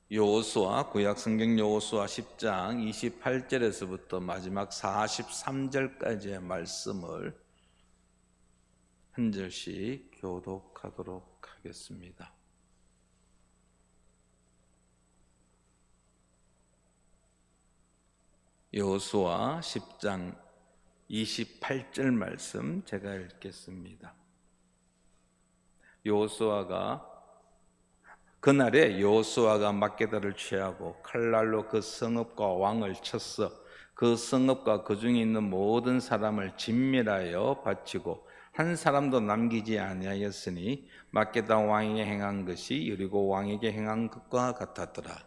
여호수아 구약 성경 여호수아 10장 28절에서부터 마지막 43절까지의 말씀을 한 절씩 교독하도록 하겠습니다. 여호수아 10장 28절 말씀 제가 읽겠습니다. 그날에 여호수아가 막게다를 취하고 칼날로 그 성읍과 왕을 쳤어. 그 성읍과 그 중에 있는 모든 사람을 진멸하여 바치고 한 사람도 남기지 아니하였으니 막게다 왕에게 행한 것이 여리고 왕에게 행한 것과 같았더라.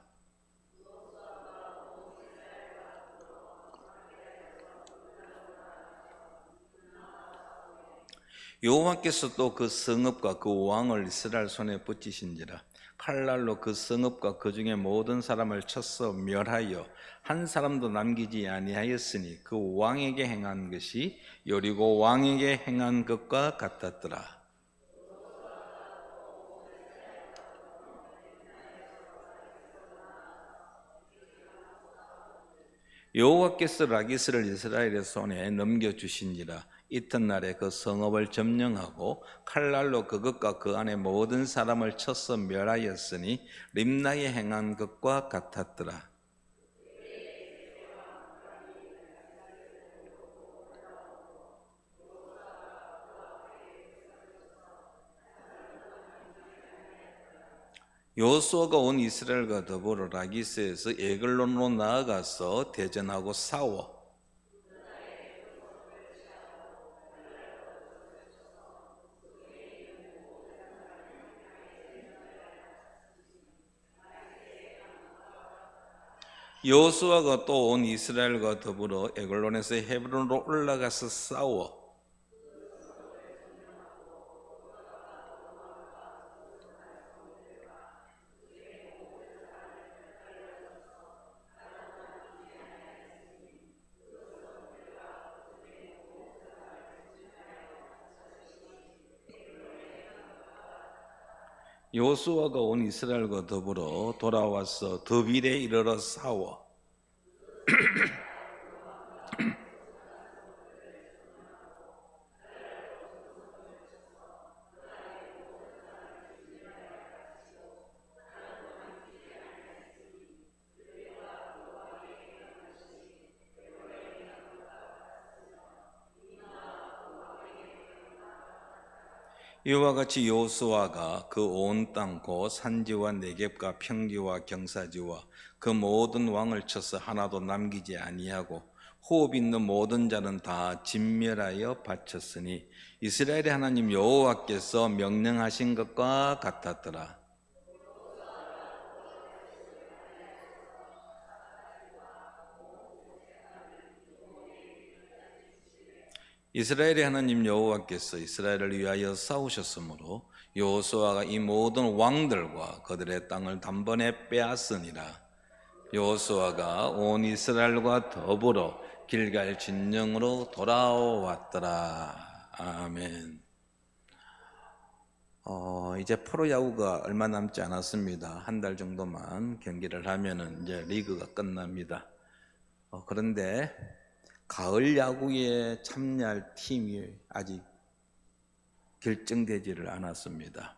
여호와께서 또 그 성읍과 그 왕을 이스라엘 손에 붙이신지라. 칼날로 그 성읍과 그 중에 모든 사람을 쳐서 멸하여 한 사람도 남기지 아니하였으니 그 왕에게 행한 것이 여리고 왕에게 행한 것과 같았더라. 여호와께서 라기스를 이스라엘의 손에 넘겨주신지라. 이튿날에 그 성읍을 점령하고 칼날로 그것과 그 안에 모든 사람을 쳐서 멸하였으니 림나에 행한 것과 같았더라. 여호수아가 온 이스라엘과 더불어 라기스에서 에글론으로 나아가서 대전하고 싸워 여호수아가 또 온 이스라엘과 더불어 에글론에서 헤브론으로 올라가서 싸워 여호수아가 온 이스라엘과 더불어 돌아와서 더빌에 이르러 싸워 이와 같이 여호수아가 그 온 땅 곧 산지와 네겝과 평지와 경사지와 그 모든 왕을 쳐서 하나도 남기지 아니하고 호흡 있는 모든 자는 다 진멸하여 바쳤으니 이스라엘의 하나님 여호와께서 명령하신 것과 같았더라. 이스라엘의 하나님 여호와께서 이스라엘을 위하여 싸우셨으므로 여호수아가 이 모든 왕들과 그들의 땅을 단번에 빼앗으니라. 여호수아가 온 이스라엘과 더불어 길갈 진영으로 돌아왔더라. 아멘. 이제 프로야구가 얼마 남지 않았습니다. 한 달 정도만 경기를 하면은 이제 리그가 끝납니다. 그런데 가을 야구에 참여할 팀이 아직 결정되지를 않았습니다.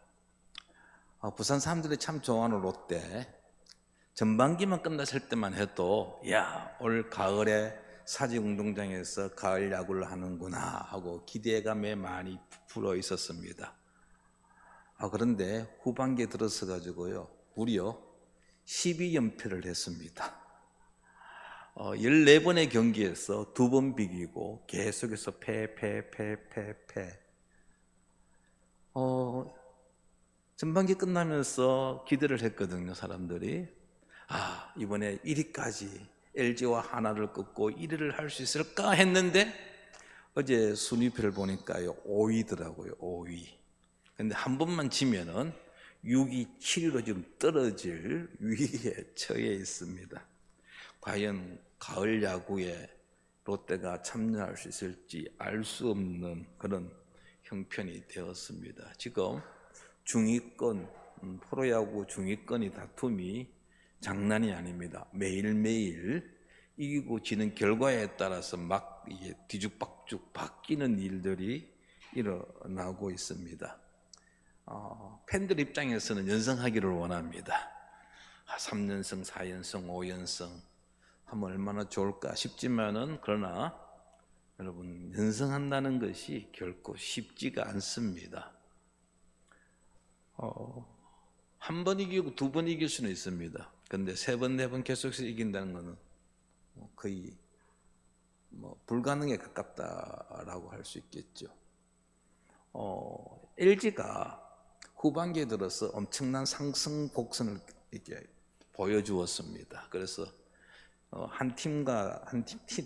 부산 사람들이 참 좋아하는 롯데, 전반기만 끝났을 때만 해도 올 가을에 사직운동장에서 가을 야구를 하는구나 하고 기대감에 많이 부풀어 있었습니다. 그런데 후반기에 들어서 가지고요 무려 12연패를 했습니다. 14번의 경기에서 2번 비기고 계속해서 패. 전반기 끝나면서 기대를 했거든요, 사람들이. 이번에 1위까지 LG와 하나를 꺾고 1위를 할 수 있을까 했는데 어제 순위표를 보니까요 5위더라고요. 5위. 근데 한 번만 지면은 6위, 7위로 지금 떨어질 위기에 처해 있습니다. 과연 가을 야구에 롯데가 참여할 수 있을지 알 수 없는 그런 형편이 되었습니다. 지금 중위권, 프로야구 중위권이 다툼이 장난이 아닙니다. 매일매일 이기고 지는 결과에 따라서 막 이게 뒤죽박죽 바뀌는 일들이 일어나고 있습니다. 팬들 입장에서는 연승하기를 원합니다. 3연승, 4연승, 5연승 하면 얼마나 좋을까 싶지만은, 그러나 여러분, 연승한다는 것이 결코 쉽지가 않습니다. 한 번 이기고 두 번 이길 수는 있습니다. 그런데 세 번, 네 번 계속해서 이긴다는 것은 거의 불가능에 가깝다라고 할 수 있겠죠. LG가 후반기에 들어서 엄청난 상승 곡선을 이렇게 보여주었습니다. 그래서 한 팀과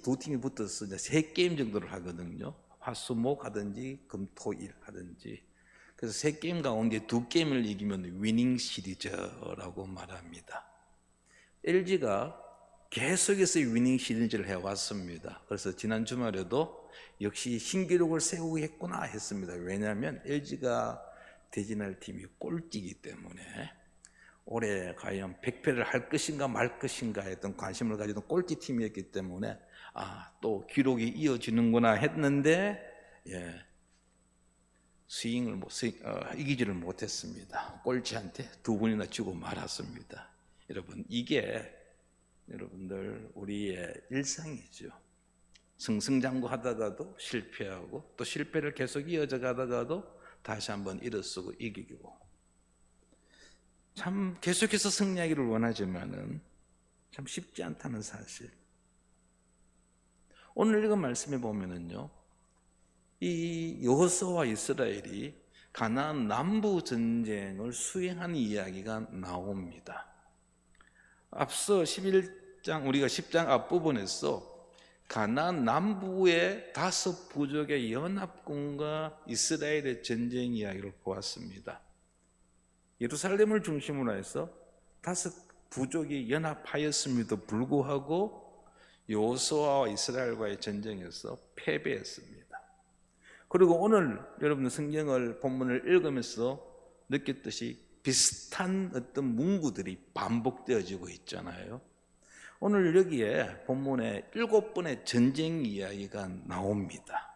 두 팀이 붙어서 이제 3게임 정도를 하거든요. 화수목 하든지 금토일 하든지. 그래서 3게임 가운데 2게임을 이기면 위닝 시리즈라고 말합니다. LG가 계속해서 위닝 시리즈를 해왔습니다. 그래서 지난 주말에도 역시 신기록을 세우겠구나 했습니다. 왜냐하면 LG가 대진할 팀이 꼴찌이기 때문에 올해 과연 100패를 할 것인가 말 것인가 했던 관심을 가지던 꼴찌 팀이었기 때문에 또 기록이 이어지는구나 했는데 이기지를 못했습니다. 꼴찌한테 2번이나 지고 말았습니다. 여러분, 이게 여러분들 우리의 일상이죠. 승승장구하다가도 실패하고 또 실패를 계속 이어져 가다가도 다시 한번 일어서고 이기고, 참 계속해서 승리하기를 원하지만은 참 쉽지 않다는 사실. 오늘 읽은 말씀에 보면은요, 이 여호수아와 이스라엘이 가나안 남부 전쟁을 수행한 이야기가 나옵니다. 앞서 11장, 우리가 10장 앞부분에서 가나안 남부의 5 부족의 연합군과 이스라엘의 전쟁 이야기를 보았습니다. 예루살렘을 중심으로 해서 5 부족이 연합하였음에도 불구하고 여호수아와 이스라엘과의 전쟁에서 패배했습니다. 그리고 오늘 여러분 성경을 본문을 읽으면서 느꼈듯이 비슷한 어떤 문구들이 반복되어지고 있잖아요. 오늘 여기에 본문에 7번의 전쟁 이야기가 나옵니다.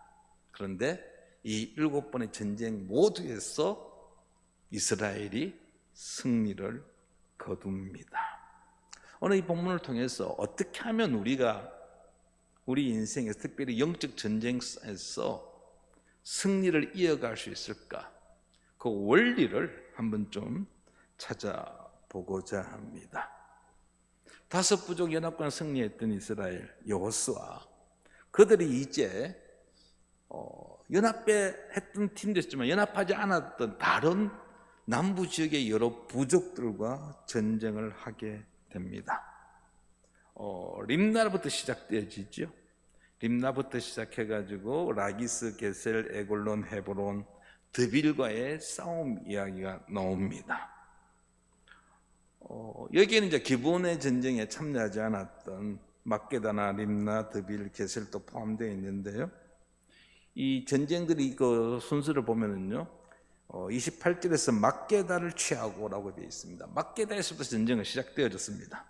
그런데 이 7번의 전쟁 모두에서 이스라엘이 승리를 거둡니다. 오늘 이 본문을 통해서 어떻게 하면 우리가 우리 인생에서 특별히 영적 전쟁에서 승리를 이어갈 수 있을까? 그 원리를 한번 좀 찾아보고자 합니다. 5 부족 연합군을 승리했던 이스라엘 여호수아, 그들이 이제 연합했던 팀도 있지만 연합하지 않았던 다른 남부 지역의 여러 부족들과 전쟁을 하게 됩니다. 림나부터 시작되어지죠. 림나부터 시작해가지고 라기스, 게셀, 에골론, 헤브론, 드빌과의 싸움 이야기가 나옵니다. 여기에는 이제 기본의 전쟁에 참여하지 않았던 막게다나, 림나, 드빌, 게셀도 포함되어 있는데요. 이 전쟁들이 그 순서를 보면은요, 28절에서 막게다를 취하고라고 되어 있습니다. 막게다에서부터 전쟁은 시작되어졌습니다.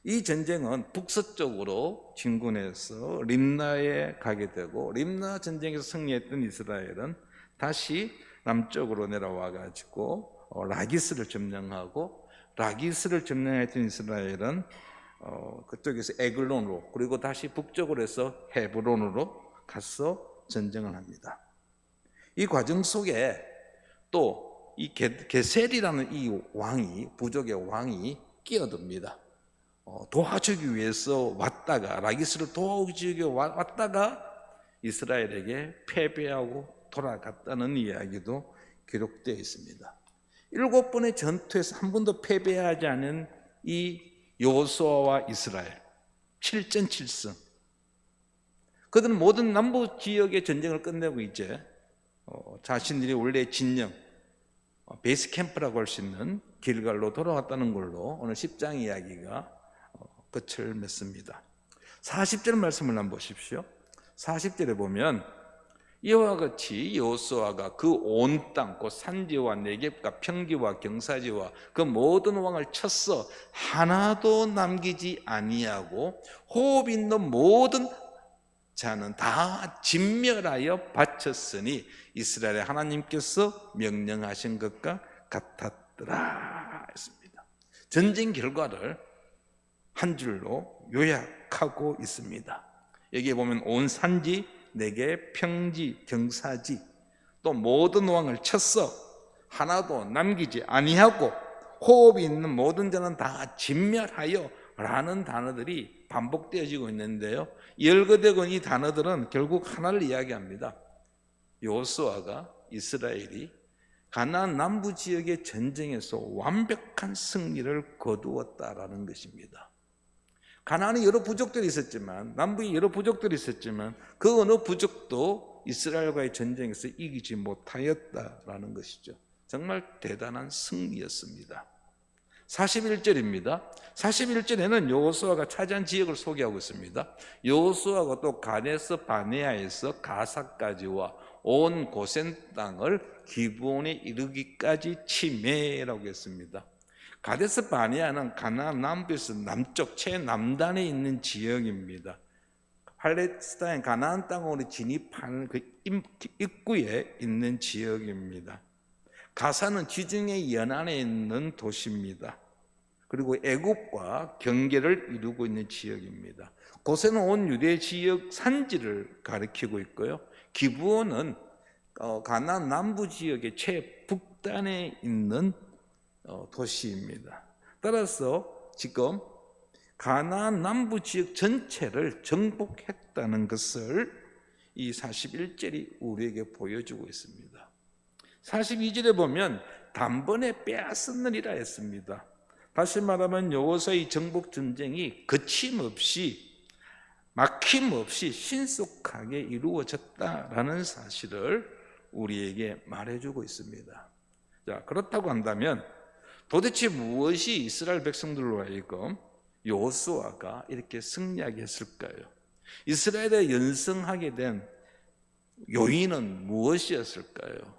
이 전쟁은 북서쪽으로 진군해서 림나에 가게 되고, 림나 전쟁에서 승리했던 이스라엘은 다시 남쪽으로 내려와 가지고 라기스를 점령하고, 라기스를 점령했던 이스라엘은 그쪽에서 에글론으로, 그리고 다시 북쪽으로 해서 헤브론으로 가서 전쟁을 합니다. 이 과정 속에 또 이 게셀이라는 이 왕이, 부족의 왕이 끼어듭니다. 도와주기 위해서 왔다가, 라기스를 도와주기 위해 왔다가 이스라엘에게 패배하고 돌아갔다는 이야기도 기록되어 있습니다. 7번의 전투에서 한 번도 패배하지 않은 이 여호수아와 이스라엘 7전 7승. 그들은 모든 남부 지역의 전쟁을 끝내고 이제 자신들이 원래 진영, 베이스 캠프라고 할 수 있는 길갈로 돌아왔다는 걸로 오늘 10장 이야기가 끝을 맺습니다. 40절 말씀을 한번 보십시오. 40절에 보면 이와 같이 여호수아가 그 온 땅, 그 산지와 네겝과 평지와 경사지와 그 모든 왕을 쳤어 하나도 남기지 아니하고 호흡 있는 모든 자는 다 진멸하여 바쳤으니 이스라엘의 하나님께서 명령하신 것과 같았더라 했습니다. 전쟁 결과를 한 줄로 요약하고 있습니다. 여기에 보면 온 산지, 네겝, 평지, 경사지 또 모든 왕을 쳤어 하나도 남기지 아니하고 호흡이 있는 모든 자는 다 진멸하여 라는 단어들이 반복되어지고 있는데요, 열거되고 이 단어들은 결국 하나를 이야기합니다. 여호수아가 이스라엘이 가나안 남부 지역의 전쟁에서 완벽한 승리를 거두었다라는 것입니다. 가나안에 여러 부족들이 있었지만, 남부에 여러 부족들이 있었지만 그 어느 부족도 이스라엘과의 전쟁에서 이기지 못하였다라는 것이죠. 정말 대단한 승리였습니다. 41절입니다. 41절에는 여호수아가 차지한 지역을 소개하고 있습니다. 여호수아가 또 가데스 바네아에서 가사까지와 온 고센 땅을 기브온에 이르기까지 침해라고 했습니다. 가데스 바네아는 가나안 남부에서 남쪽 최남단에 있는 지역입니다. 팔레스타인 가나안 땅으로 진입하는 그 입구에 있는 지역입니다. 가사는 지중해 연안에 있는 도시입니다. 그리고 애굽과 경계를 이루고 있는 지역입니다. 고센은 온 유대 지역 산지를 가리키고 있고요. 기브온은 가나안 남부 지역의 최북단에 있는 도시입니다. 따라서 지금 가나안 남부 지역 전체를 정복했다는 것을 이 41절이 우리에게 보여주고 있습니다. 42절에 보면 단번에 빼앗았느니라 했습니다. 다시 말하면 여호수아의 정복 전쟁이 거침없이 막힘없이 신속하게 이루어졌다라는 사실을 우리에게 말해주고 있습니다. 자, 그렇다고 한다면 도대체 무엇이 이스라엘 백성들로 하여금 여호수아가 이렇게 승리하게 했을까요? 이스라엘에 연승하게 된 요인은 무엇이었을까요?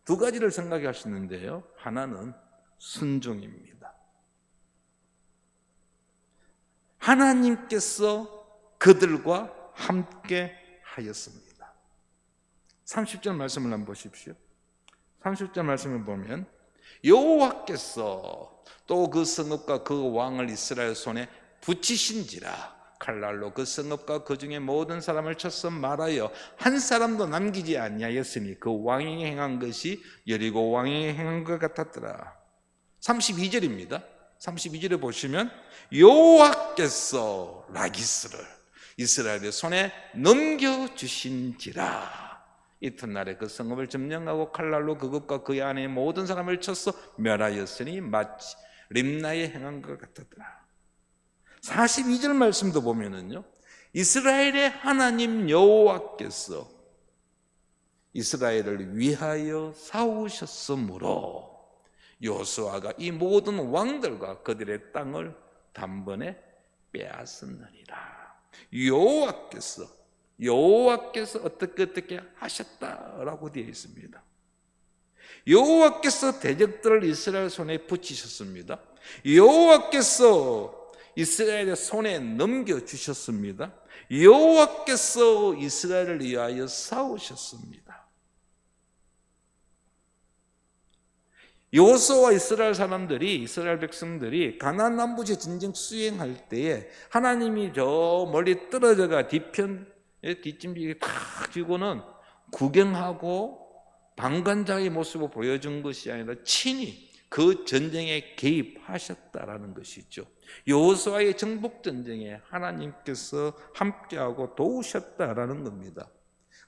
두 가지를 생각할 수 있는데요, 하나는 순종입니다. 하나님께서 그들과 함께 하였습니다. 30절 말씀을 한번 보십시오. 30절 말씀을 보면 여호와께서 또 그 성읍과 그 왕을 이스라엘 손에 붙이신지라 칼날로 그 성읍과 그 중에 모든 사람을 쳐서 말하여 한 사람도 남기지 아니하였으니 그 왕이 행한 것이 여리고 왕이 행한 것 같았더라. 32절입니다. 32절에 보시면 여호와께서 라기스를 이스라엘의 손에 넘겨주신지라. 이튿날에 그 성읍을 점령하고 칼날로 그것과 그 안에 모든 사람을 쳐서 멸하였으니 마치 림나에 행한 것 같았더라. 42절 말씀도 보면은요, 이스라엘의 하나님 여호와께서 이스라엘을 위하여 싸우셨으므로 여호수아가 이 모든 왕들과 그들의 땅을 단번에 빼앗았느니라. 여호와께서 어떻게 하셨다라고 되어 있습니다. 여호와께서 대적들을 이스라엘 손에 붙이셨습니다. 여호와께서 이스라엘의 손에 넘겨주셨습니다. 여호와께서 이스라엘을 위하여 싸우셨습니다. 여호수아와 이스라엘 백성들이 가나안 남부지 전쟁 수행할 때에 하나님이 저 멀리 떨어져가 뒷짐지게 탁 쥐고는 구경하고 방관자의 모습을 보여준 것이 아니라 친히 그 전쟁에 개입하셨다라는 것이죠. 여호수아의 정복 전쟁에 하나님께서 함께하고 도우셨다라는 겁니다.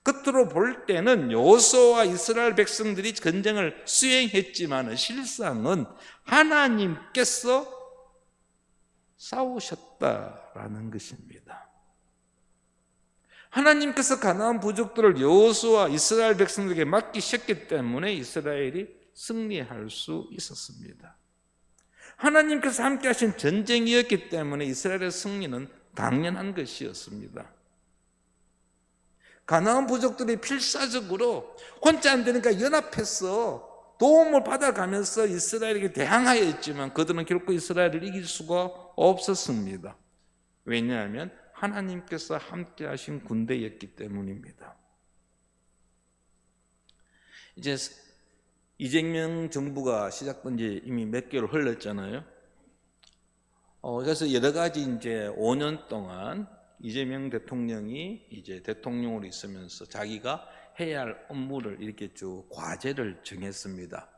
끝으로 볼 때는 여호수아와 이스라엘 백성들이 전쟁을 수행했지만 실상은 하나님께서 싸우셨다라는 것입니다. 하나님께서 가나안 부족들을 여호수아 이스라엘 백성들에게 맡기셨기 때문에 이스라엘이 승리할 수 있었습니다. 하나님께서 함께 하신 전쟁이었기 때문에 이스라엘의 승리는 당연한 것이었습니다. 가나안 부족들이 필사적으로 혼자 안 되니까 연합해서 도움을 받아가면서 이스라엘에게 대항하여 있지만 그들은 결코 이스라엘을 이길 수가 없었습니다. 왜냐하면 하나님께서 함께 하신 군대였기 때문입니다. 이제 이재명 정부가 시작된 지 이미 몇 개월 흘렀잖아요. 그래서 여러 가지 이제 5년 동안 이재명 대통령이 이제 대통령으로 있으면서 자기가 해야 할 업무를 이렇게 쭉 과제를 정했습니다.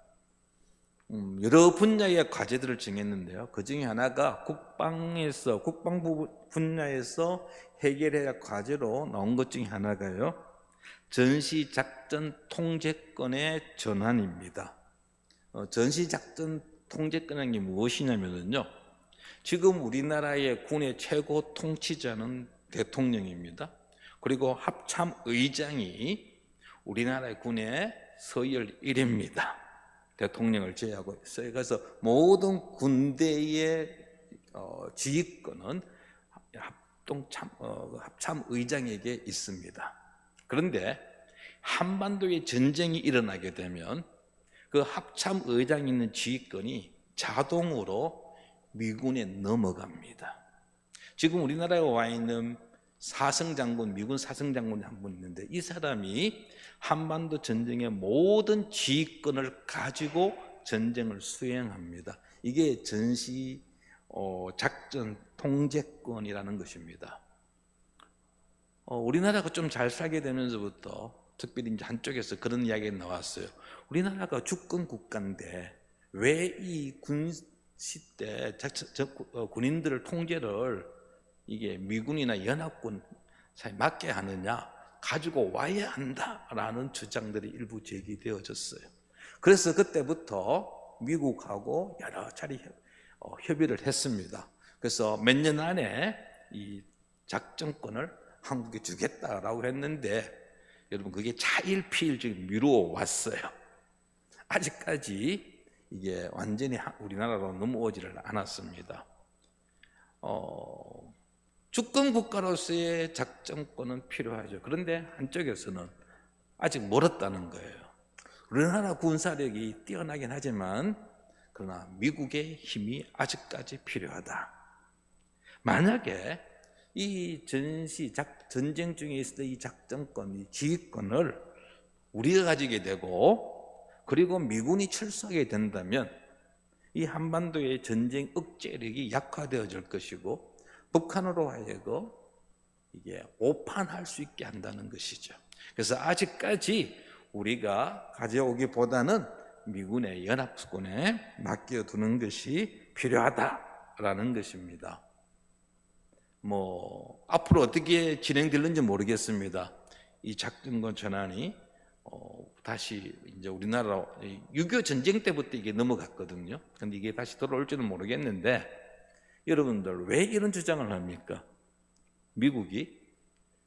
여러 분야의 과제들을 정했는데요. 그 중에 하나가 국방부 분야에서 해결해야 할 과제로 나온 것 중에 하나가요. 전시작전 통제권의 전환입니다. 전시작전 통제권이라는 게 무엇이냐면요. 지금 우리나라의 군의 최고 통치자는 대통령입니다. 그리고 합참의장이 우리나라의 군의 서열 1위입니다. 대통령을 제외하고 있어요. 그래서 모든 군대의 지휘권은 합참의장에게 있습니다. 그런데 한반도에 전쟁이 일어나게 되면 그 합참의장이 있는 지휘권이 자동으로 미군에 넘어갑니다. 지금 우리나라에 와 있는 사성장군, 미군 사성장군이 한 분 있는데 이 사람이 한반도 전쟁의 모든 지휘권을 가지고 전쟁을 수행합니다. 이게 전시 작전 통제권이라는 것입니다. 우리나라가 좀 잘 살게 되면서부터 특별히 이제 한쪽에서 그런 이야기가 나왔어요. 우리나라가 주권 국가인데 왜 이 군시 때 군인들을 통제를 이게 미군이나 연합군 사이 맡게 하느냐, 가지고 와야 한다라는 주장들이 일부 제기되어졌어요. 그래서 그때부터 미국하고 여러 차례 협의를 했습니다. 그래서 몇 년 안에 이 작전권을 한국에 주겠다라고 했는데 여러분 그게 차일피일 지금 미루어 왔어요. 아직까지 이게 완전히 우리나라로 넘어오지를 않았습니다. 주권 국가로서의 작전권은 필요하죠. 그런데 한쪽에서는 아직 멀었다는 거예요. 우리나라 군사력이 뛰어나긴 하지만 그러나 미국의 힘이 아직까지 필요하다. 만약에 이 전쟁 중에 있을 때 이 작전권, 이 지휘권을 우리가 가지게 되고 그리고 미군이 철수하게 된다면 이 한반도의 전쟁 억제력이 약화되어질 것이고 북한으로 하여금 이게 오판할 수 있게 한다는 것이죠. 그래서 아직까지 우리가 가져오기보다는 미군의 연합군에 맡겨두는 것이 필요하다라는 것입니다. 앞으로 어떻게 진행될는지 모르겠습니다. 이 작전권 전환이 다시 이제 우리나라 6.25 전쟁 때부터 이게 넘어갔거든요. 그런데 이게 다시 돌아올지는 모르겠는데 여러분들 왜 이런 주장을 합니까? 미국이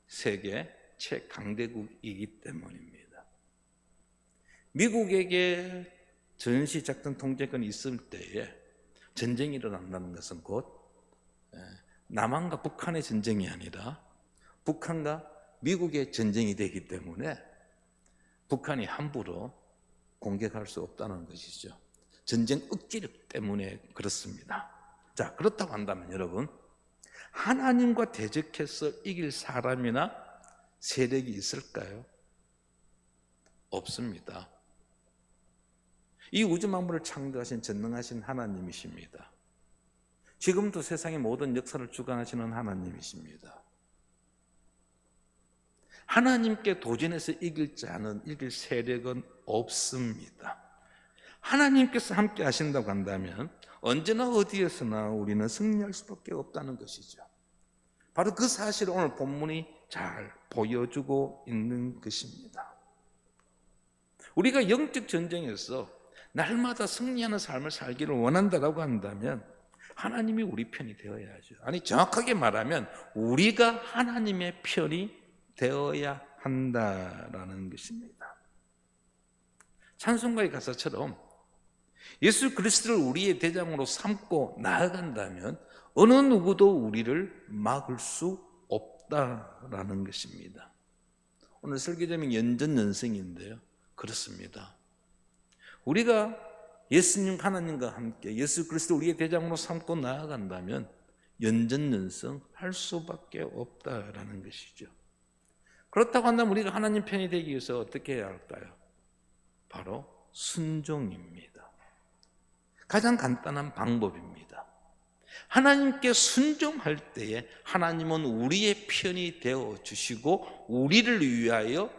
세계 최강대국이기 때문입니다. 미국에게 전시작전 통제권이 있을 때에 전쟁이 일어난다는 것은 곧 남한과 북한의 전쟁이 아니라 북한과 미국의 전쟁이 되기 때문에 북한이 함부로 공격할 수 없다는 것이죠. 전쟁 억지력 때문에 그렇습니다. 자, 그렇다고 한다면 여러분, 하나님과 대적해서 이길 사람이나 세력이 있을까요? 없습니다. 이 우주 만물을 창조하신 전능하신 하나님이십니다. 지금도 세상의 모든 역사를 주관하시는 하나님이십니다. 하나님께 도전해서 이길 자는, 이길 세력은 없습니다. 하나님께서 함께 하신다고 한다면 언제나 어디에서나 우리는 승리할 수밖에 없다는 것이죠. 바로 그 사실을 오늘 본문이 잘 보여주고 있는 것입니다. 우리가 영적 전쟁에서 날마다 승리하는 삶을 살기를 원한다고 한다면 하나님이 우리 편이 되어야죠. 아니, 정확하게 말하면 우리가 하나님의 편이 되어야 한다라는 것입니다. 찬송가의 가사처럼 예수 그리스도를 우리의 대장으로 삼고 나아간다면 어느 누구도 우리를 막을 수 없다라는 것입니다. 오늘 설교 제목이 연전연승인데요. 그렇습니다. 우리가 예수님 하나님과 함께 예수 그리스도 우리의 대장으로 삼고 나아간다면 연전연승 할 수밖에 없다라는 것이죠. 그렇다고 한다면 우리가 하나님 편이 되기 위해서 어떻게 해야 할까요? 바로 순종입니다. 가장 간단한 방법입니다. 하나님께 순종할 때에 하나님은 우리의 편이 되어 주시고 우리를 위하여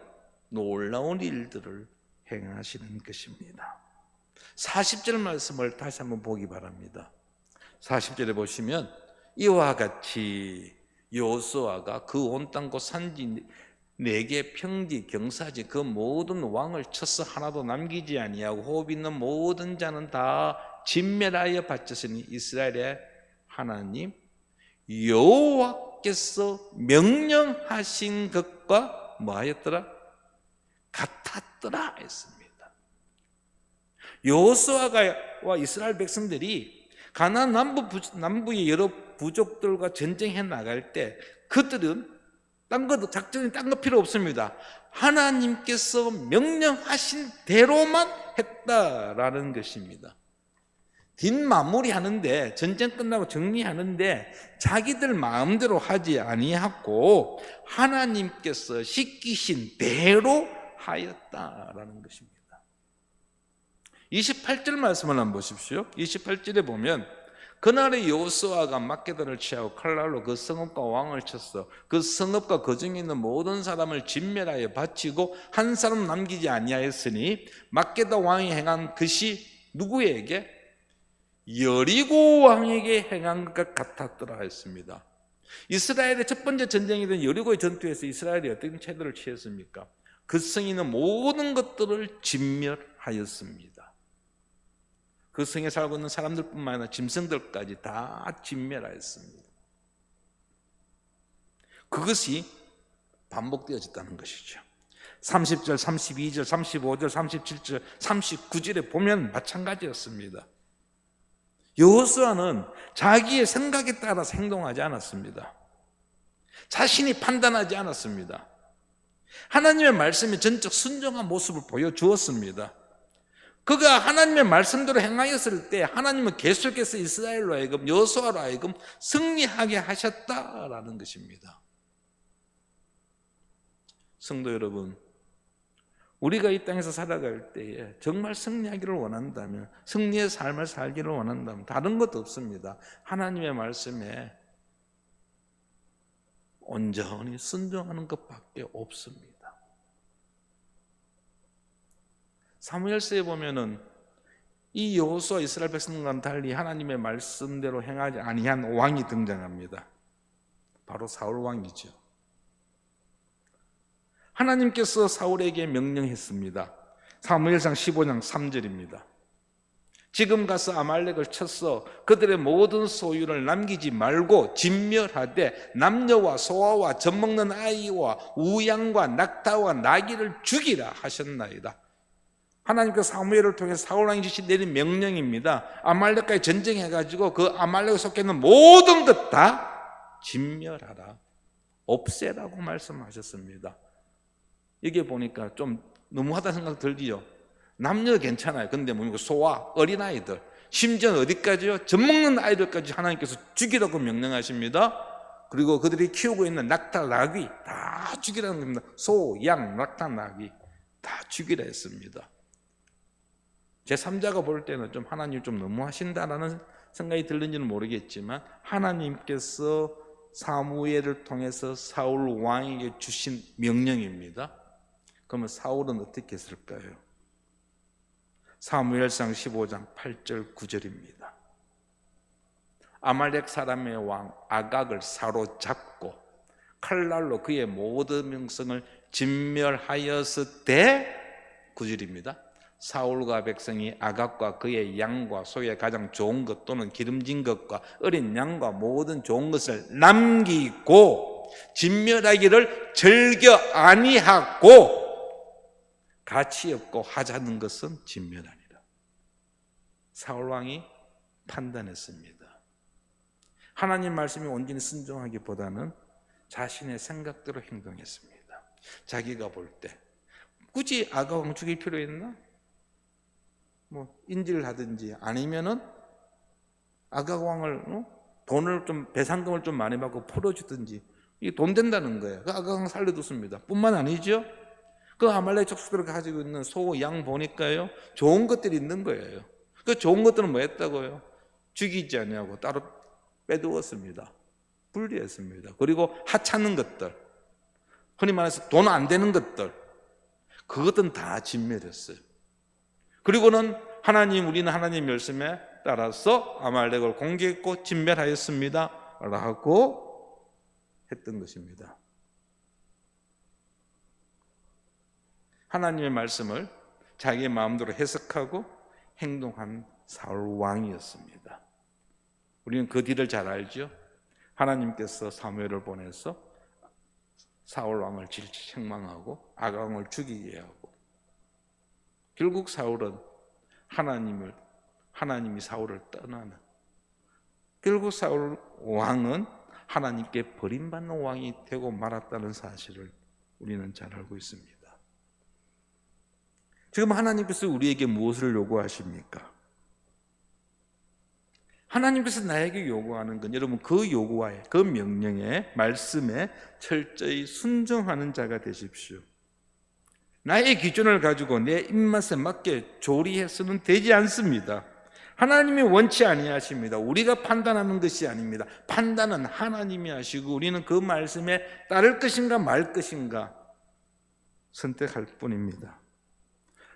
놀라운 일들을 행하시는 것입니다. 40절 말씀을 다시 한번 보기 바랍니다. 40절에 보시면 이와 같이 여호수아가 그 온 땅 곧 산지 4개 평지 경사지 그 모든 왕을 쳐서 하나도 남기지 아니하고 호흡 있는 모든 자는 다 진멸하여 바쳤으니 이스라엘의 하나님 여호와께서 명령하신 것과 뭐하였더라? 같았더라 했습니다. 여호수아와 이스라엘 백성들이 가나안 남부의 여러 부족들과 전쟁해 나갈 때 그들은 작전이 딴 거 필요 없습니다. 하나님께서 명령하신 대로만 했다라는 것입니다. 뒷마무리 하는데 전쟁 끝나고 정리하는데 자기들 마음대로 하지 아니하고 하나님께서 시키신 대로 하였다라는 것입니다. 28절 말씀을 한번 보십시오. 28절에 보면 그날의 여호수아가 막게다를 취하고 칼날로 그 성읍과 왕을 쳤어. 그 성읍과 그 중에 있는 모든 사람을 진멸하여 바치고 한 사람 남기지 아니하였으니 막게다 왕이 행한 것이 누구에게? 여리고 왕에게 행한 것 같았더라 했습니다. 이스라엘의 첫 번째 전쟁이던 여리고의 전투에서 이스라엘이 어떤 태도를 취했습니까? 그 성에 있는 모든 것들을 진멸하였습니다. 그 성에 살고 있는 사람들뿐만 아니라 짐승들까지 다 진멸하였습니다. 그것이 반복되어졌다는 것이죠. 30절, 32절, 35절, 37절, 39절에 보면 마찬가지였습니다. 여호수아는 자기의 생각에 따라서 행동하지 않았습니다. 자신이 판단하지 않았습니다. 하나님의 말씀에 전적 순종한 모습을 보여주었습니다. 그가 하나님의 말씀대로 행하였을 때 하나님은 계속해서 이스라엘로 하여금 여호수아로 하여금 승리하게 하셨다라는 것입니다. 성도 여러분, 우리가 이 땅에서 살아갈 때에 정말 승리하기를 원한다면, 승리의 삶을 살기를 원한다면 다른 것도 없습니다. 하나님의 말씀에 온전히 순종하는 것밖에 없습니다. 사무엘서에 보면은 이 여호수아 이스라엘 백성과는 달리 하나님의 말씀대로 행하지 아니한 왕이 등장합니다. 바로 사울 왕이죠. 하나님께서 사울에게 명령했습니다. 사무엘상 15장 3절입니다. 지금 가서 아말렉을 쳐서 그들의 모든 소유를 남기지 말고 진멸하되 남녀와 소아와 젖먹는 아이와 우양과 낙타와 나귀를 죽이라 하셨나이다. 하나님께서 사무엘을 통해 사울 왕이 내린 명령입니다. 아말렉과의 전쟁해가지고 그 아말렉에 속해 있는 모든 것 다 진멸하라, 없애라고 말씀하셨습니다. 이게 보니까 좀 너무하다는 생각 들지요. 남녀 괜찮아요. 근데 뭡니까? 소아, 어린아이들, 심지어 어디까지요? 젖먹는 아이들까지 하나님께서 죽이라고 명령하십니다. 그리고 그들이 키우고 있는 낙타, 나귀 다 죽이라는 겁니다. 소, 양, 낙타, 나귀 다 죽이라 했습니다. 제3자가 볼 때는 좀 하나님 좀 너무하신다라는 생각이 들는지는 모르겠지만 하나님께서 사무엘을 통해서 사울 왕에게 주신 명령입니다. 그러면 사울은 어떻게 했을까요? 사무엘상 15장 8절 9절입니다. 아말렉 사람의 왕 아각을 사로잡고 칼날로 그의 모든 명성을 진멸하였을 때 9절입니다. 사울과 백성이 아각과 그의 양과 소의 가장 좋은 것 또는 기름진 것과 어린 양과 모든 좋은 것을 남기고 진멸하기를 즐겨 아니하고 가치 없고 하자는 것은 진멸하니라. 사울왕이 판단했습니다. 하나님 말씀이 온전히 순종하기보다는 자신의 생각대로 행동했습니다. 자기가 볼 때 굳이 아가왕 죽일 필요 있나? 뭐 인질을 하든지 아니면은 아가왕을 돈을 좀 배상금을 좀 많이 받고 풀어주든지, 이게 돈 된다는 거예요. 그 아가왕 살려뒀습니다. 뿐만 아니죠. 그 아말렉 족속들이 가지고 있는 소, 양 보니까요 좋은 것들이 있는 거예요. 그 좋은 것들은 뭐 했다고요? 죽이지 아니하고 따로 빼두었습니다. 분리했습니다. 그리고 하찮은 것들, 흔히 말해서 돈 안 되는 것들, 그것들은 다 진멸했어요. 그리고는 우리는 하나님 말씀에 따라서 아말렉을 공격했고 진멸하였습니다 라고 했던 것입니다. 하나님의 말씀을 자기의 마음대로 해석하고 행동한 사울 왕이었습니다. 우리는 그 뒤를 잘 알죠. 하나님께서 사무엘을 보내서 사울 왕을 질질 책망하고 아가왕을 죽이게 하고, 결국 사울은 하나님이 사울을 떠나는, 결국 사울 왕은 하나님께 버림받는 왕이 되고 말았다는 사실을 우리는 잘 알고 있습니다. 지금 하나님께서 우리에게 무엇을 요구하십니까? 하나님께서 나에게 요구하는 건, 여러분, 그 요구와의, 그 명령에, 말씀에 철저히 순종하는 자가 되십시오. 나의 기준을 가지고 내 입맛에 맞게 조리해서는 되지 않습니다. 하나님이 원치 아니하십니다. 우리가 판단하는 것이 아닙니다. 판단은 하나님이 하시고 우리는 그 말씀에 따를 것인가 말 것인가 선택할 뿐입니다.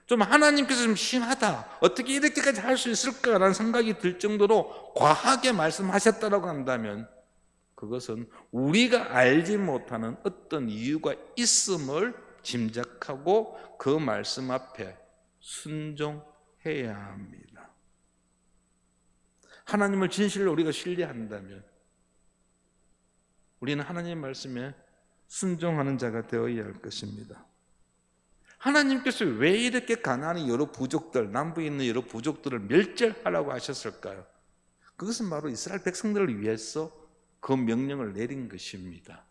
좀 하나님께서 좀 심하다, 어떻게 이렇게까지 할 수 있을까라는 생각이 들 정도로 과하게 말씀하셨다고 한다면, 그것은 우리가 알지 못하는 어떤 이유가 있음을 짐작하고 그 말씀 앞에 순종해야 합니다. 하나님을 진실로 우리가 신뢰한다면 우리는 하나님의 말씀에 순종하는 자가 되어야 할 것입니다. 하나님께서 왜 이렇게 가나안의 여러 부족들, 남부에 있는 여러 부족들을 멸절하라고 하셨을까요? 그것은 바로 이스라엘 백성들을 위해서 그 명령을 내린 것입니다.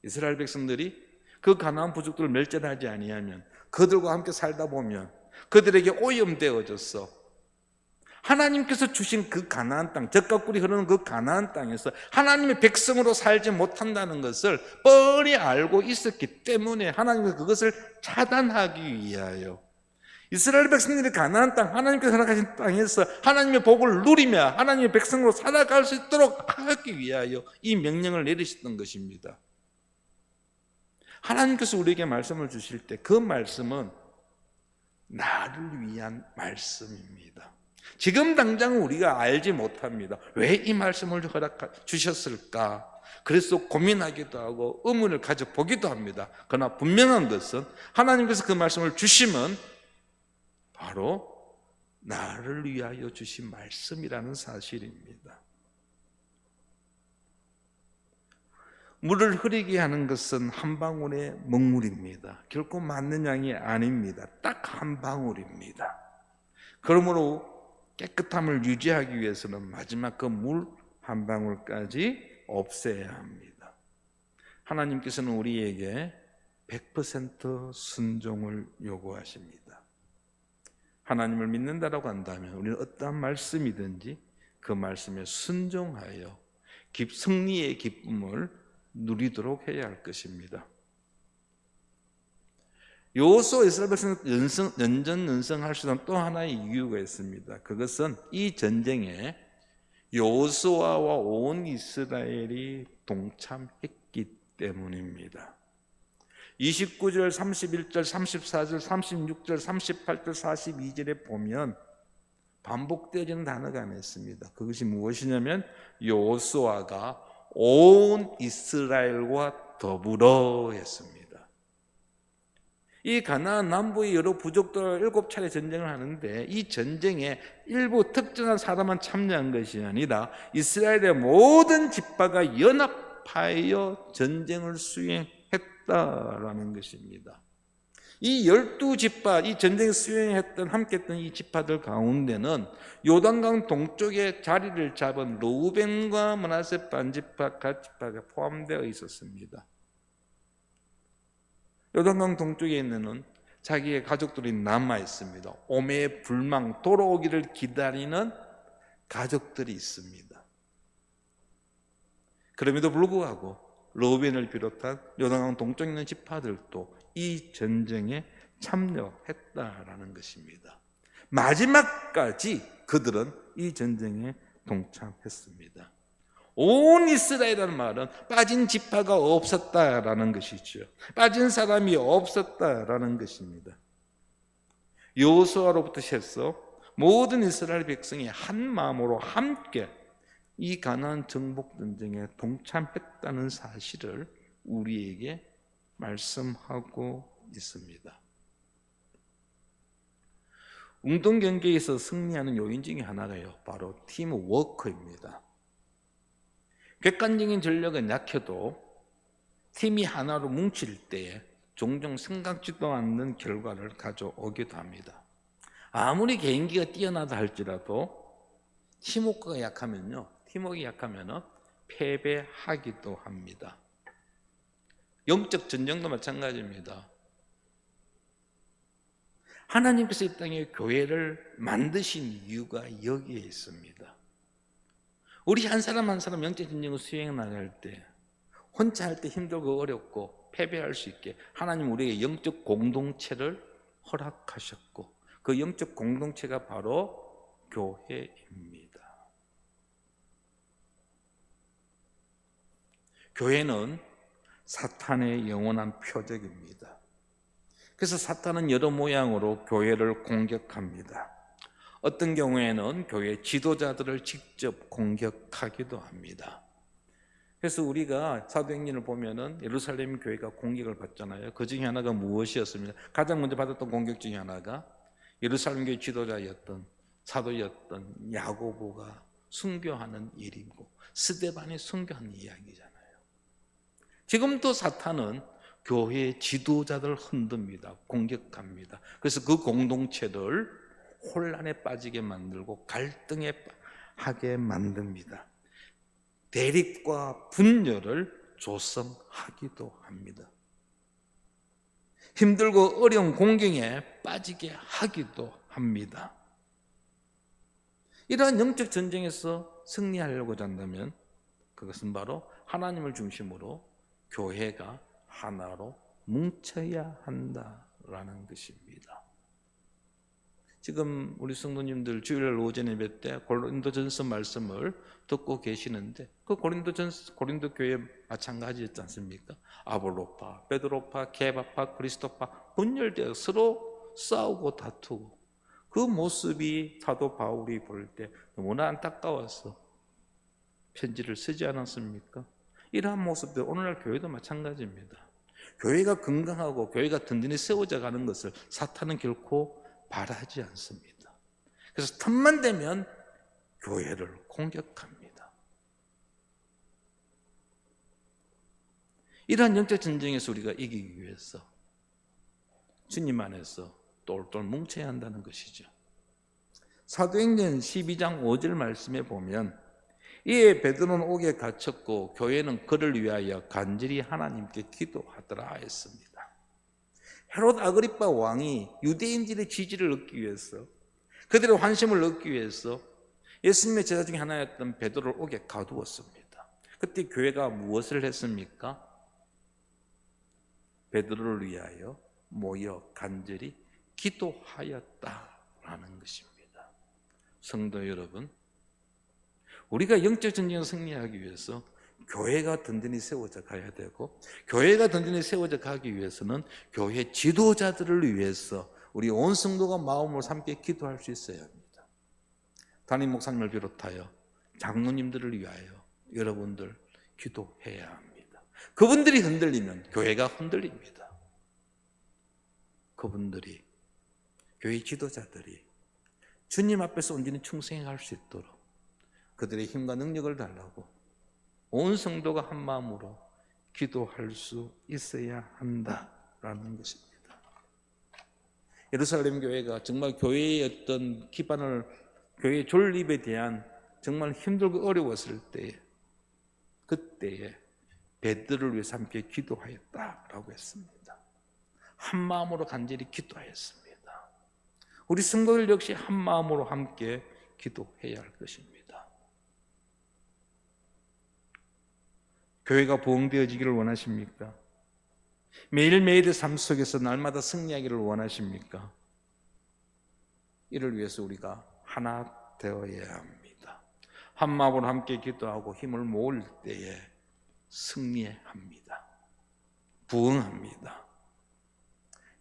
이스라엘 백성들이 그 가나안 부족들을 멸절하지 아니하면, 그들과 함께 살다 보면 그들에게 오염되어져서 하나님께서 주신 그 가나안 땅, 젖과 꿀이 흐르는 그 가나안 땅에서 하나님의 백성으로 살지 못한다는 것을 뻔히 알고 있었기 때문에 하나님께서 그것을 차단하기 위하여 이스라엘 백성들이 가나안 땅, 하나님께서 허락하신 땅에서 하나님의 복을 누리며 하나님의 백성으로 살아갈 수 있도록 하기 위하여 이 명령을 내리셨던 것입니다. 하나님께서 우리에게 말씀을 주실 때 그 말씀은 나를 위한 말씀입니다. 지금 당장 우리가 알지 못합니다. 왜 이 말씀을 주셨을까? 그래서 고민하기도 하고 의문을 가져보기도 합니다. 그러나 분명한 것은 하나님께서 그 말씀을 주시면 바로 나를 위하여 주신 말씀이라는 사실입니다. 물을 흐리게 하는 것은 한 방울의 먹물입니다. 결코 많은 양이 아닙니다. 딱 한 방울입니다. 그러므로 깨끗함을 유지하기 위해서는 마지막 그 물 한 방울까지 없애야 합니다. 하나님께서는 우리에게 100% 순종을 요구하십니다. 하나님을 믿는다라고 한다면 우리는 어떠한 말씀이든지 그 말씀에 순종하여 승리의 기쁨을 누리도록 해야 할 것입니다. 여호수아 이스라엘 백성 연전연승할 수 있는 또 하나의 이유가 있습니다. 그것은 이 전쟁에 여호수아와 온 이스라엘이 동참했기 때문입니다. 29절, 31절, 34절, 36절, 38절, 42절에 보면 반복되어지는 단어가 하나 있습니다. 그것이 무엇이냐면 여호수아가 온 이스라엘과 더불어 했습니다. 이 가나안 남부의 여러 부족들과 7차례 전쟁을 하는데 이 전쟁에 일부 특정한 사람만 참여한 것이 아니라 이스라엘의 모든 지파가 연합하여 전쟁을 수행했다라는 것입니다. 이 12지파, 이 전쟁에 수행했던 함께했던 이 지파들 가운데는 요단강 동쪽에 자리를 잡은 르우벤과 므낫세 반지파, 갓지파가 포함되어 있었습니다. 요단강 동쪽에 있는 자기의 가족들이 남아 있습니다. 오매의 불망 돌아오기를 기다리는 가족들이 있습니다. 그럼에도 불구하고 르우벤을 비롯한 요단강 동쪽에 있는 지파들도 이 전쟁에 참여했다라는 것입니다. 마지막까지 그들은 이 전쟁에 동참했습니다. 온 이스라엘이라는 말은 빠진 지파가 없었다라는 것이죠. 빠진 사람이 없었다라는 것입니다. 여호수아로부터 시작해서 모든 이스라엘 백성이 한 마음으로 함께 이 가나안 정복 전쟁에 동참했다는 사실을 우리에게 말씀하고 있습니다. 운동 경기에서 승리하는 요인 중에 하나가요, 바로 팀워크입니다. 객관적인 전력은 약해도 팀이 하나로 뭉칠 때에 종종 생각지도 않는 결과를 가져오기도 합니다. 아무리 개인기가 뛰어나다 할지라도 팀워크가 약하면요, 팀워크가 약하면 패배하기도 합니다. 영적 전쟁도 마찬가지입니다. 하나님께서 이 땅에 교회를 만드신 이유가 여기에 있습니다. 우리 한 사람 한 사람 영적 전쟁을 수행해 나갈 때 혼자 할 때 힘들고 어렵고 패배할 수 있게 하나님 우리에게 영적 공동체를 허락하셨고 그 영적 공동체가 바로 교회입니다. 교회는 사탄의 영원한 표적입니다. 그래서 사탄은 여러 모양으로 교회를 공격합니다. 어떤 경우에는 교회 지도자들을 직접 공격하기도 합니다. 그래서 우리가 사도행전을 보면은 예루살렘 교회가 공격을 받잖아요. 그 중에 하나가 무엇이었습니까? 가장 먼저 받았던 공격 중에 하나가 예루살렘 교회 지도자였던 사도였던 야고보가 순교하는 일이고 스데반이 순교하는 이야기잖아요. 지금도 사탄은 교회의 지도자들을 흔듭니다. 공격합니다. 그래서 그 공동체를 혼란에 빠지게 만들고 갈등에 하게 만듭니다. 대립과 분열을 조성하기도 합니다. 힘들고 어려운 공경에 빠지게 하기도 합니다. 이러한 영적 전쟁에서 승리하려고 한다면 그것은 바로 하나님을 중심으로 교회가 하나로 뭉쳐야 한다라는 것입니다. 지금 우리 성도님들 주일날 오전 예배 때 고린도전서 말씀을 듣고 계시는데 그 고린도 교회 마찬가지였지 않습니까? 아볼로파, 베드로파, 케바파, 그리스도파 분열되어 서로 싸우고 다투고 그 모습이 사도 바울이 볼 때 너무나 안타까워서 편지를 쓰지 않았습니까? 이러한 모습들 오늘날 교회도 마찬가지입니다. 교회가 건강하고 교회가 든든히 세워져 가는 것을 사탄은 결코 바라지 않습니다. 그래서 틈만 되면 교회를 공격합니다. 이러한 영적 전쟁에서 우리가 이기기 위해서 주님 안에서 똘똘 뭉쳐야 한다는 것이죠. 사도행전 12장 5절 말씀에 보면 이에 베드로는 옥에 갇혔고 교회는 그를 위하여 간절히 하나님께 기도하더라 했습니다. 헤롯 아그리파 왕이 유대인들의 지지를 얻기 위해서 그들의 환심을 얻기 위해서 예수님의 제자 중에 하나였던 베드로를 옥에 가두었습니다. 그때 교회가 무엇을 했습니까? 베드로를 위하여 모여 간절히 기도하였다라는 것입니다. 성도 여러분, 우리가 영적 전쟁을 승리하기 위해서 교회가 든든히 세워져 가야 되고 교회가 든든히 세워져 가기 위해서는 교회 지도자들을 위해서 우리 온 성도가 마음을 함께 기도할 수 있어야 합니다. 담임 목사님을 비롯하여 장로님들을 위하여 여러분들 기도해야 합니다. 그분들이 흔들리면 교회가 흔들립니다. 그분들이 교회 지도자들이 주님 앞에서 온전히 충성해 갈 수 있도록 그들의 힘과 능력을 달라고 온 성도가 한 마음으로 기도할 수 있어야 한다라는 것입니다. 예루살렘 교회가 정말 교회의 어떤 기반을 교회의 존립에 대한 정말 힘들고 어려웠을 때에 그때에 베드로를 위해서 함께 기도하였다라고 했습니다. 한 마음으로 간절히 기도하였습니다. 우리 성도들 역시 한 마음으로 함께 기도해야 할 것입니다. 교회가 부흥되어지기를 원하십니까? 매일매일의 삶 속에서 날마다 승리하기를 원하십니까? 이를 위해서 우리가 하나 되어야 합니다. 한 마음으로 함께 기도하고 힘을 모을 때에 승리합니다. 부흥합니다.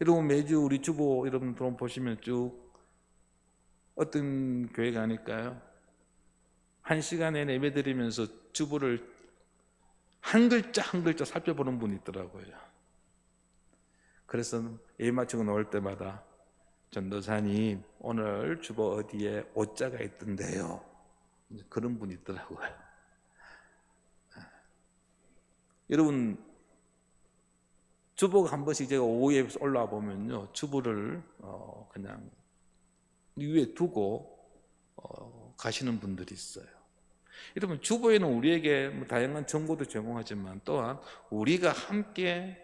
여러분, 매주 우리 주보 여러분 보시면 쭉 어떤 교회가 아닐까요? 1시간에 예배드리면서 주보를 한 글자 한 글자 살펴보는 분이 있더라고요. 그래서 예배 마치고 나올 때마다 전도사님, 오늘 주보 어디에 오자가 있던데요. 그런 분이 있더라고요. 여러분, 주보가 한 번씩 제가 오후에 올라와 보면요, 주보를 그냥 위에 두고 가시는 분들이 있어요. 여러분, 주보에는 우리에게 다양한 정보도 제공하지만 또한 우리가 함께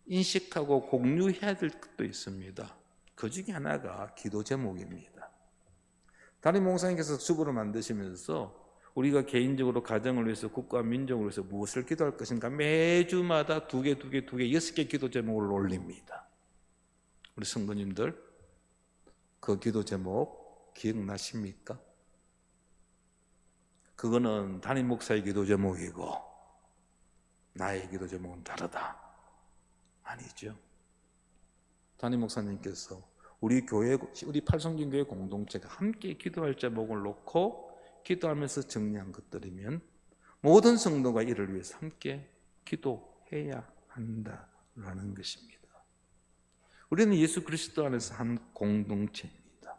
인식하고 공유해야 될 것도 있습니다. 그 중에 하나가 기도 제목입니다. 담임 목사님께서 주보를 만드시면서 우리가 개인적으로 가정을 위해서 국가와 민족을 위해서 무엇을 기도할 것인가 매주마다 2개, 6개 기도 제목을 올립니다. 우리 성도님들 그 기도 제목 기억나십니까? 그거는 담임 목사의 기도 제목이고 나의 기도 제목은 다르다. 아니죠. 담임 목사님께서 우리 교회, 우리 팔성중교회 공동체가 함께 기도할 제목을 놓고 기도하면서 정리한 것들이면 모든 성도가 이를 위해서 함께 기도해야 한다라는 것입니다. 우리는 예수 그리스도 안에서 한 공동체입니다.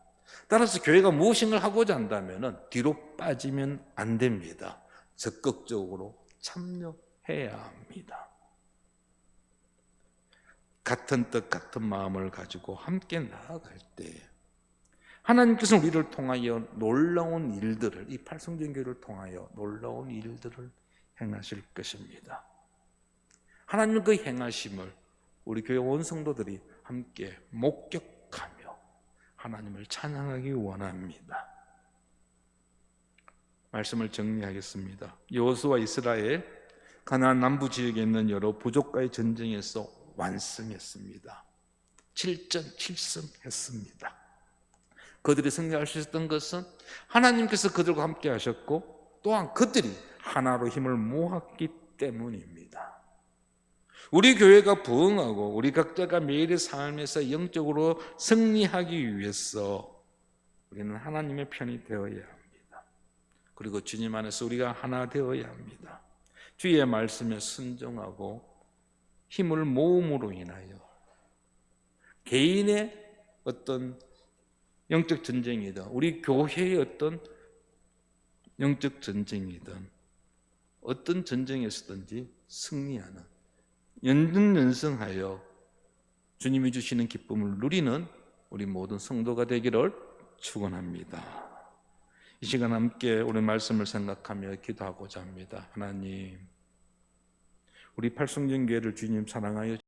따라서 교회가 무엇인가를 하고자 한다면 뒤로 빠지면 안 됩니다. 적극적으로 참여해야 합니다. 같은 뜻, 같은 마음을 가지고 함께 나아갈 때 하나님께서 우리를 통하여 놀라운 일들을, 이 팔성전교회를 통하여 놀라운 일들을 행하실 것입니다. 하나님 그 행하심을 우리 교회 온 성도들이 함께 목격하며 하나님을 찬양하기 원합니다. 말씀을 정리하겠습니다. 여호수아 이스라엘 가나안 남부 지역에 있는 여러 부족과의 전쟁에서 완승했습니다. 7전 7승했습니다. 그들이 승리할 수 있었던 것은 하나님께서 그들과 함께 하셨고 또한 그들이 하나로 힘을 모았기 때문입니다. 우리 교회가 부흥하고 우리 각자가 매일의 삶에서 영적으로 승리하기 위해서 우리는 하나님의 편이 되어야 합니다. 그리고 주님 안에서 우리가 하나 되어야 합니다. 주의 말씀에 순종하고 힘을 모음으로 인하여 개인의 어떤 영적 전쟁이든 우리 교회의 어떤 영적 전쟁이든 어떤 전쟁에서든지 승리하는 연등연승하여 주님이 주시는 기쁨을 누리는 우리 모든 성도가 되기를 축원합니다. 이 시간 함께 우리 말씀을 생각하며 기도하고자 합니다. 하나님, 우리 팔성전교회를 주님 사랑하여